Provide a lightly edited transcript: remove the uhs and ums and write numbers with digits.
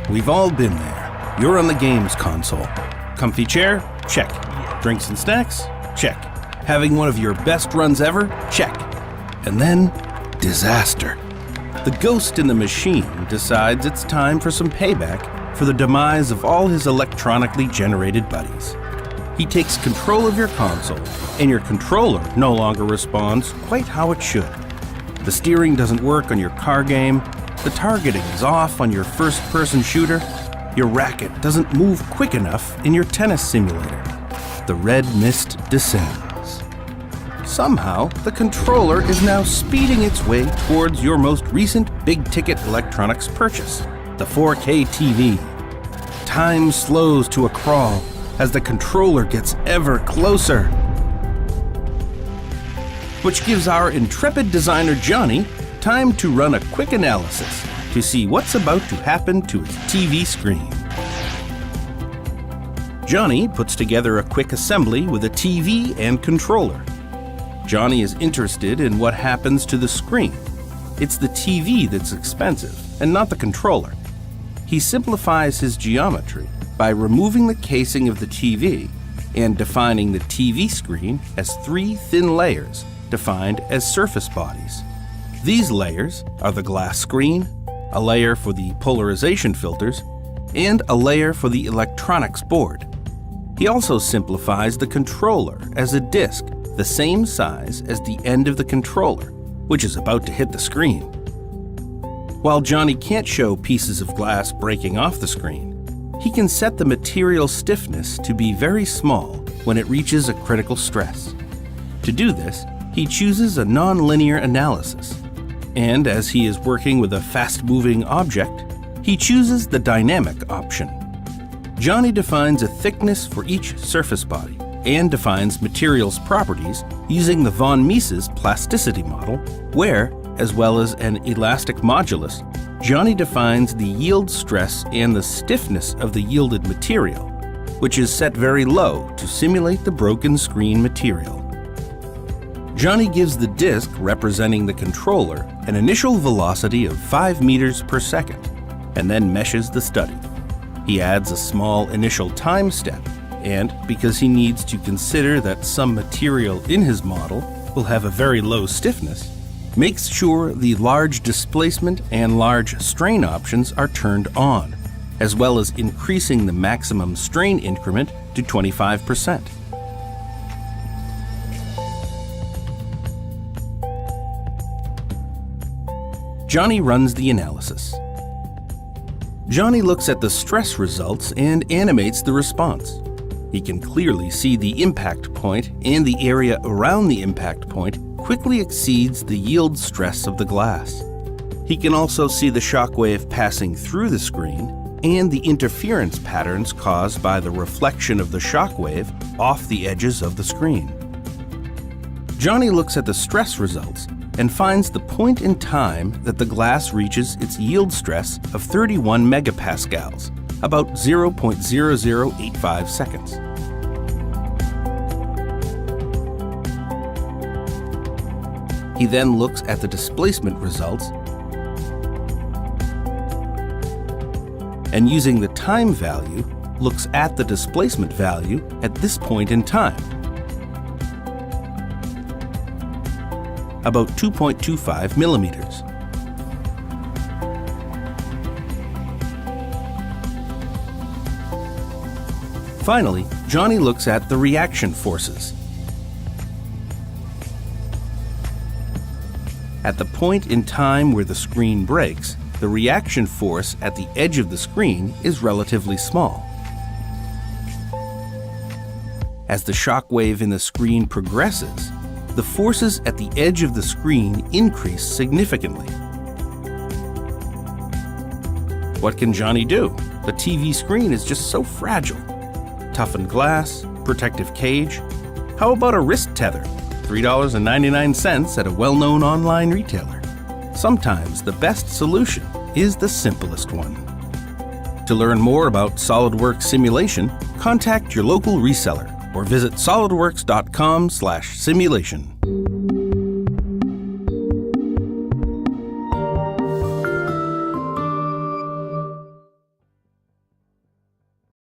We've all been there. You're on the games console. Comfy chair? Check. Drinks and snacks? Check. Having one of your best runs ever? Check. And then, disaster. The ghost in the machine decides it's time for some payback for the demise of all his electronically generated buddies. He takes control of your console, and your controller no longer responds quite how it should. The steering doesn't work on your car game, the targeting is off on your first-person shooter, your racket doesn't move quick enough in your tennis simulator. The red mist descends. Somehow, the controller is now speeding its way towards your most recent big-ticket electronics purchase, the 4K TV. Time slows to a crawl as the controller gets ever closer, which gives our intrepid designer Johnny time to run a quick analysis to see what's about to happen to his TV screen. Johnny puts together a quick assembly with a TV and controller. Johnny is interested in what happens to the screen. It's the TV that's expensive, and not the controller. He simplifies his geometry by removing the casing of the TV and defining the TV screen as 3 thin layers defined as surface bodies. These layers are the glass screen, a layer for the polarization filters, and a layer for the electronics board. He also simplifies the controller as a disc the same size as the end of the controller, which is about to hit the screen. While Johnny can't show pieces of glass breaking off the screen, he can set the material stiffness to be very small when it reaches a critical stress. To do this, he chooses a non-linear analysis, and as he is working with a fast-moving object, he chooses the dynamic option. Johnny defines a thickness for each surface body and defines materials properties using the von Mises plasticity model, where, as well as an elastic modulus, Johnny defines the yield stress and the stiffness of the yielded material, which is set very low to simulate the broken screen material. Johnny gives the disk representing the controller an initial velocity of 5 meters per second, and then meshes the study. He adds a small initial time step, and because he needs to consider that some material in his model will have a very low stiffness, makes sure the large displacement and large strain options are turned on, as well as increasing the maximum strain increment to 25%. Johnny runs the analysis. Johnny looks at the stress results and animates the response. He can clearly see the impact point, and the area around the impact point quickly exceeds the yield stress of the glass. He can also see the shock wave passing through the screen and the interference patterns caused by the reflection of the shock wave off the edges of the screen. Johnny looks at the stress results and finds the point in time that the glass reaches its yield stress of 31 megapascals, about 0.0085 seconds. He then looks at the displacement results and, using the time value, looks at the displacement value at this point in time, about 2.25 millimeters. Finally, Johnny looks at the reaction forces. At the point in time where the screen breaks, the reaction force at the edge of the screen is relatively small. As the shock wave in the screen progresses, the forces at the edge of the screen increase significantly. What can Johnny do? The TV screen is just so fragile. Toughened glass, protective cage. How about a wrist tether? $3.99 at a well-known online retailer. Sometimes the best solution is the simplest one. To learn more about SOLIDWORKS simulation, contact your local reseller or visit solidworks.com/simulation.